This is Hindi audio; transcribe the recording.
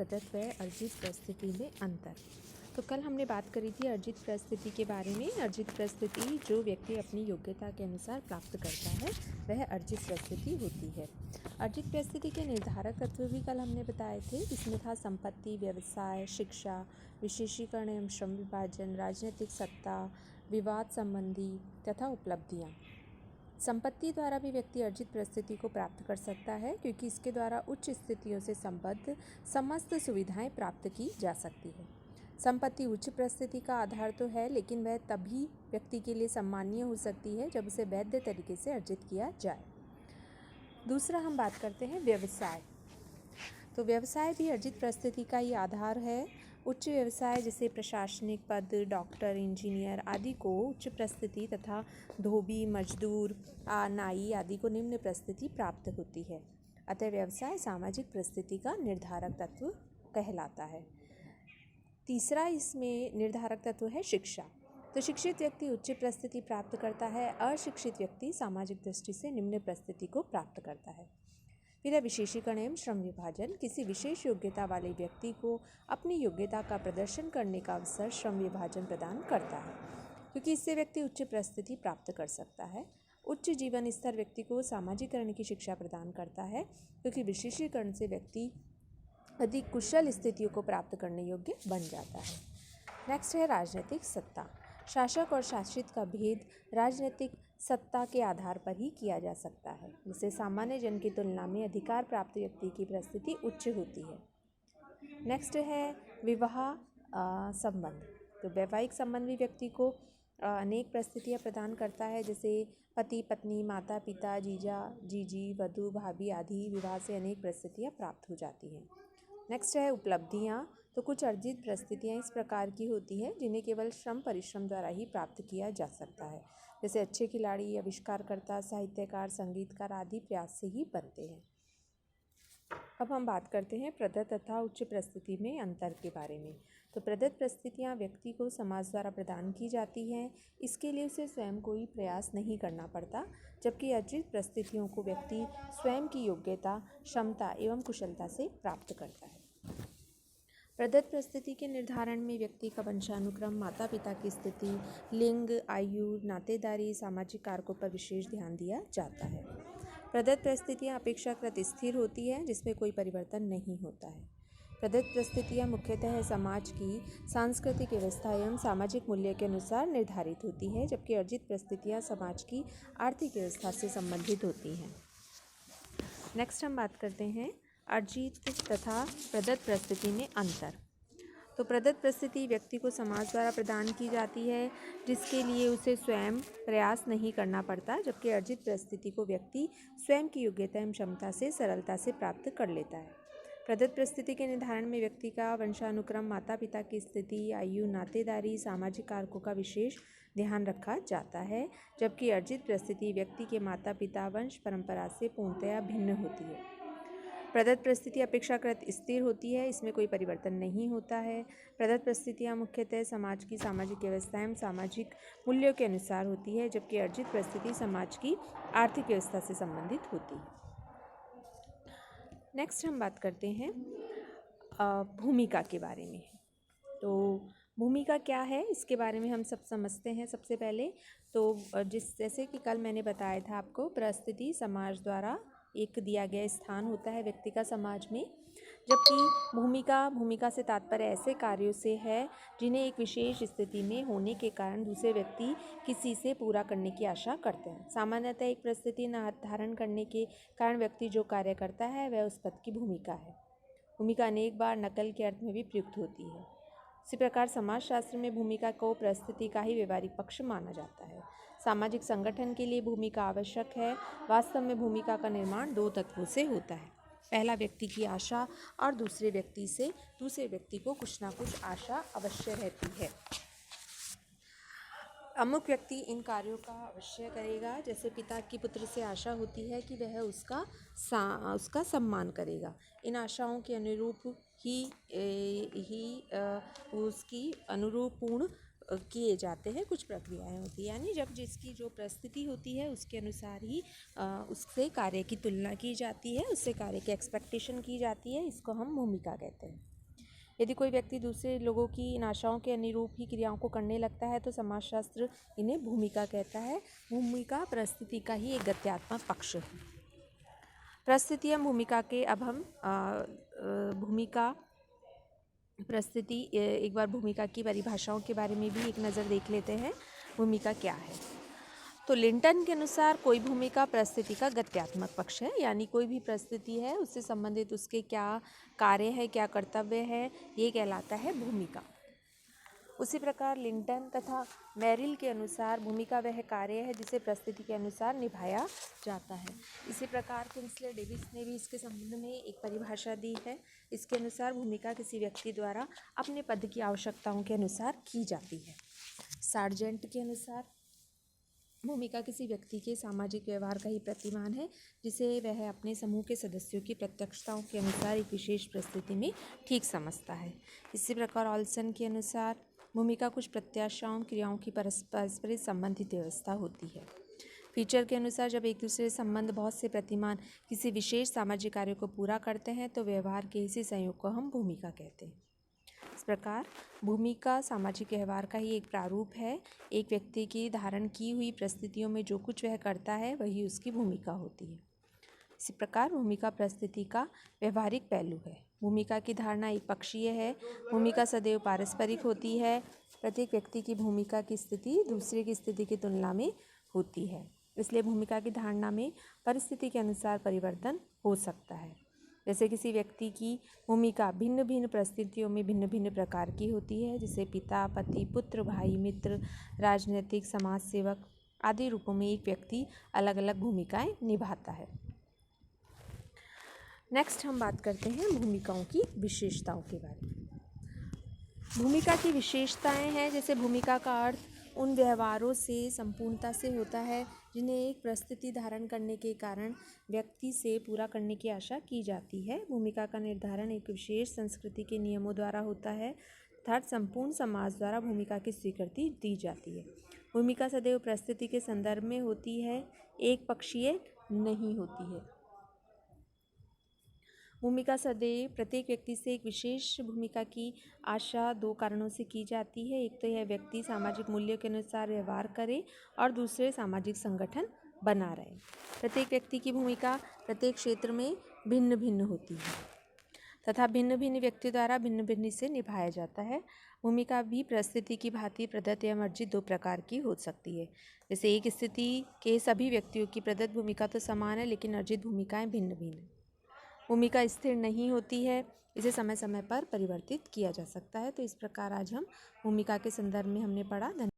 प्रदत्त व अर्जित परिस्थिति में अंतर। तो कल हमने बात करी थी अर्जित परिस्थिति के बारे में। अर्जित परिस्थिति जो व्यक्ति अपनी योग्यता के अनुसार प्राप्त करता है वह अर्जित परिस्थिति होती है। अर्जित परिस्थिति के निर्धारक तत्व भी कल हमने बताए थे, जिसमें था संपत्ति, व्यवसाय, शिक्षा, विशेषीकरण एवं श्रम विभाजन, राजनीतिक सत्ता, विवाद संबंधी तथा उपलब्धियाँ। संपत्ति द्वारा भी व्यक्ति अर्जित परिस्थिति को प्राप्त कर सकता है, क्योंकि इसके द्वारा उच्च स्थितियों से संबद्ध समस्त सुविधाएं प्राप्त की जा सकती है। संपत्ति उच्च परिस्थिति का आधार तो है, लेकिन वह तभी व्यक्ति के लिए सम्मानीय हो सकती है जब उसे वैध तरीके से अर्जित किया जाए। दूसरा हम बात करते हैं व्यवसाय। तो व्यवसाय भी अर्जित परिस्थिति का ही आधार है। उच्च व्यवसाय जैसे प्रशासनिक पद, डॉक्टर, इंजीनियर आदि को उच्च परिस्थिति तथा धोबी, मजदूर, नाई आदि को निम्न परिस्थिति प्राप्त होती है। अतः व्यवसाय सामाजिक परिस्थिति का निर्धारक तत्व कहलाता है। तीसरा इसमें निर्धारक तत्व है शिक्षा। तो शिक्षित व्यक्ति उच्च परिस्थिति प्राप्त करता है, अशिक्षित व्यक्ति सामाजिक दृष्टि से निम्न परिस्थिति को प्राप्त करता है। फिर है विशेषीकरण एवं श्रम विभाजन। किसी विशेष योग्यता वाले व्यक्ति को अपनी योग्यता का प्रदर्शन करने का अवसर श्रम विभाजन प्रदान करता है, क्योंकि इससे व्यक्ति उच्च परिस्थिति प्राप्त कर सकता है। उच्च जीवन स्तर व्यक्ति को सामाजिकरण की शिक्षा प्रदान करता है, क्योंकि विशेषीकरण से व्यक्ति अधिक कुशल स्थितियों को प्राप्त करने योग्य बन जाता है। नेक्स्ट है राजनीतिक सत्ता। शासक और शासित का भेद राजनीतिक सत्ता के आधार पर ही किया जा सकता है, जिससे सामान्य जन की तुलना में अधिकार प्राप्त व्यक्ति की परिस्थिति उच्च होती है। नेक्स्ट है विवाह संबंध। तो वैवाहिक संबंध भी व्यक्ति को अनेक परिस्थितियाँ प्रदान करता है, जैसे पति पत्नी, माता पिता, जीजा जीजी, वधू भाभी आदि विवाह से अनेक परिस्थितियाँ प्राप्त हो जाती हैं। नेक्स्ट है उपलब्धियाँ। तो कुछ अर्जित परिस्थितियाँ इस प्रकार की होती है जिन्हें केवल श्रम परिश्रम द्वारा ही प्राप्त किया जा सकता है, जैसे अच्छे खिलाड़ी, आविष्कारकर्ता, साहित्यकार, संगीतकार आदि प्रयास से ही बनते हैं। अब हम बात करते हैं प्रदत्त तथा उच्च परिस्थिति में अंतर के बारे में। तो प्रदत्त परिस्थितियाँ व्यक्ति को समाज द्वारा प्रदान की जाती हैं, इसके लिए उसे स्वयं कोई प्रयास नहीं करना पड़ता, जबकि अर्जित परिस्थितियों को व्यक्ति स्वयं की योग्यता, क्षमता एवं कुशलता से प्राप्त करता है। प्रदत्त परिस्थिति के निर्धारण में व्यक्ति का वंशानुक्रम, माता पिता की स्थिति, लिंग, आयु, नातेदारी, सामाजिक कारकों पर विशेष ध्यान दिया जाता है। प्रदत्त परिस्थितियाँ अपेक्षाकृत स्थिर होती है, जिसमें कोई परिवर्तन नहीं होता है। प्रदत्त परिस्थितियाँ मुख्यतः समाज की सांस्कृतिक व्यवस्था एवं सामाजिक मूल्य के अनुसार निर्धारित होती है, जबकि अर्जित परिस्थितियाँ समाज की आर्थिक व्यवस्था से संबंधित होती हैं। नेक्स्ट हम बात करते हैं अर्जित तथा प्रदत्त परिस्थिति में अंतर। तो प्रदत्त परिस्थिति व्यक्ति को समाज द्वारा प्रदान की जाती है, जिसके लिए उसे स्वयं प्रयास नहीं करना पड़ता, जबकि अर्जित परिस्थिति को व्यक्ति स्वयं की योग्यता एवं क्षमता से सरलता से प्राप्त कर लेता है। प्रदत्त परिस्थिति के निर्धारण में व्यक्ति का वंशानुक्रम, माता पिता की स्थिति, आयु, नातेदारी, सामाजिक कारकों का विशेष ध्यान रखा जाता है, जबकि अर्जित परिस्थिति व्यक्ति के माता पिता वंश परंपरा से पूर्णतया भिन्न होती है। प्रदत्त परिस्थिति अपेक्षाकृत स्थिर होती है, इसमें कोई परिवर्तन नहीं होता है। प्रदत्त परिस्थितियाँ मुख्यतः समाज की सामाजिक व्यवस्था एवं सामाजिक मूल्यों के अनुसार होती है, जबकि अर्जित परिस्थिति समाज की आर्थिक व्यवस्था से संबंधित होती है। नेक्स्ट हम बात करते हैं भूमिका के बारे में। तो भूमिका क्या है, इसके बारे में हम सब समझते हैं। सबसे पहले तो जैसे कि कल मैंने बताया था आपको, परिस्थिति समाज द्वारा एक दिया गया स्थान होता है व्यक्ति का समाज में, जबकि भूमिका से तात्पर्य ऐसे कार्यों से है जिन्हें एक विशेष स्थिति में होने के कारण दूसरे व्यक्ति किसी से पूरा करने की आशा करते हैं। सामान्यतः एक परिस्थिति धारण करने के कारण व्यक्ति जो कार्य करता है वह उस पद की भूमिका है। भूमिका अनेक बार नकल के अर्थ में भी प्रयुक्त होती है। इसी प्रकार समाजशास्त्र में भूमिका को परिस्थिति का ही व्यवहारिक पक्ष माना जाता है। सामाजिक संगठन के लिए भूमिका आवश्यक है। वास्तव में भूमिका का निर्माण दो तत्वों से होता है। पहला व्यक्ति की आशा और दूसरे व्यक्ति को कुछ ना कुछ आशा अवश्य रहती है। अमुक व्यक्ति इन कार्यों का अवश्य करेगा, जैसे पिता की पुत्र से आशा होती है कि वह उसका सम्मान करेगा। इन आशाओं के अनुरूप ही उसकी अनुरूप पूर्ण किए जाते हैं, कुछ प्रक्रियाएं होती हैं। यानी जब जिसकी जो परिस्थिति होती है उसके अनुसार ही उससे कार्य की तुलना की जाती है, उससे कार्य की एक्सपेक्टेशन की जाती है। इसको हम भूमिका कहते हैं। यदि कोई व्यक्ति दूसरे लोगों की इन आशाओं के अनुरूप ही क्रियाओं को करने लगता है तो समाजशास्त्र इन्हें भूमिका कहता है। भूमिका परिस्थिति का ही एक गत्यात्मक पक्ष है। परिस्थिति एवं भूमिका के अब हम भूमिका परिस्थिति एक बार भूमिका की परिभाषाओं के बारे में भी एक नज़र देख लेते हैं। भूमिका क्या है? तो लिंटन के अनुसार कोई भूमिका परिस्थिति का गत्यात्मक पक्ष है, यानी कोई भी परिस्थिति है उससे संबंधित उसके क्या कार्य है, क्या कर्तव्य है, ये कहलाता है भूमिका। उसी प्रकार लिंटन तथा मेरिल के अनुसार भूमिका वह कार्य है जिसे परिस्थिति के अनुसार निभाया जाता है। इसी प्रकार किंग्सले डेविस ने भी इसके संबंध में एक परिभाषा दी है। इसके अनुसार भूमिका किसी व्यक्ति द्वारा अपने पद की आवश्यकताओं के अनुसार की जाती है। सार्जेंट के अनुसार भूमिका किसी व्यक्ति के सामाजिक व्यवहार का ही प्रतिमान है जिसे वह अपने समूह के सदस्यों की प्रत्यक्षताओं के अनुसार एक विशेष परिस्थिति में ठीक समझता है। इसी प्रकार ऑल्सन के अनुसार भूमिका कुछ प्रत्याशाओं क्रियाओं की परस्पर संबंधित व्यवस्था होती है। फीचर के अनुसार जब एक दूसरे संबंध बहुत से प्रतिमान किसी विशेष सामाजिक कार्य को पूरा करते हैं तो व्यवहार के इसी संयोग को हम भूमिका कहते हैं। इस प्रकार भूमिका सामाजिक व्यवहार का ही एक प्रारूप है। एक व्यक्ति की धारण की हुई परिस्थितियों में जो कुछ वह करता है वही उसकी भूमिका होती है। इसी प्रकार भूमिका परिस्थिति का व्यवहारिक पहलू है। भूमिका की धारणा एक पक्षीय है। भूमिका सदैव पारस्परिक होती है। प्रत्येक व्यक्ति की भूमिका की स्थिति दूसरे की स्थिति की तुलना में होती है, इसलिए भूमिका की धारणा में परिस्थिति के अनुसार परिवर्तन हो सकता है। जैसे किसी व्यक्ति की भूमिका भिन्न भिन्न परिस्थितियों में भिन्न भिन्न प्रकार की होती है, जैसे पिता, पति, पुत्र, भाई, मित्र, राजनीतिक, समाज सेवक आदि रूपों में एक व्यक्ति अलग अलग भूमिकाएं निभाता है। नेक्स्ट हम बात करते हैं भूमिकाओं की विशेषताओं के बारे में। भूमिका की विशेषताएं हैं, जैसे भूमिका का अर्थ उन व्यवहारों से संपूर्णता से होता है जिन्हें एक परिस्थिति धारण करने के कारण व्यक्ति से पूरा करने की आशा की जाती है। भूमिका का निर्धारण एक विशेष संस्कृति के नियमों द्वारा होता है, अर्थात संपूर्ण समाज द्वारा भूमिका की स्वीकृति दी जाती है। भूमिका सदैव परिस्थिति के संदर्भ में होती है, एक पक्षीय नहीं होती है। भूमिका सदैव प्रत्येक व्यक्ति से एक विशेष भूमिका की आशा दो कारणों से की जाती है। एक तो यह व्यक्ति सामाजिक मूल्यों के अनुसार व्यवहार करे और दूसरे सामाजिक संगठन बना रहे। प्रत्येक व्यक्ति की भूमिका प्रत्येक क्षेत्र में भिन्न भिन्न होती है तथा भिन्न भिन्न व्यक्ति द्वारा भिन्न भिन्न से निभाया जाता है। भूमिका भी परिस्थिति की भांति प्रदत्त या अर्जित दो प्रकार की हो सकती है। जैसे एक स्थिति के सभी व्यक्तियों की प्रदत्त भूमिका तो समान है, लेकिन अर्जित भूमिकाएं भिन्न भिन्न है। भूमिका स्थिर नहीं होती है, इसे समय समय पर परिवर्तित किया जा सकता है। तो इस प्रकार आज हम भूमिका के संदर्भ में हमने पढ़ा।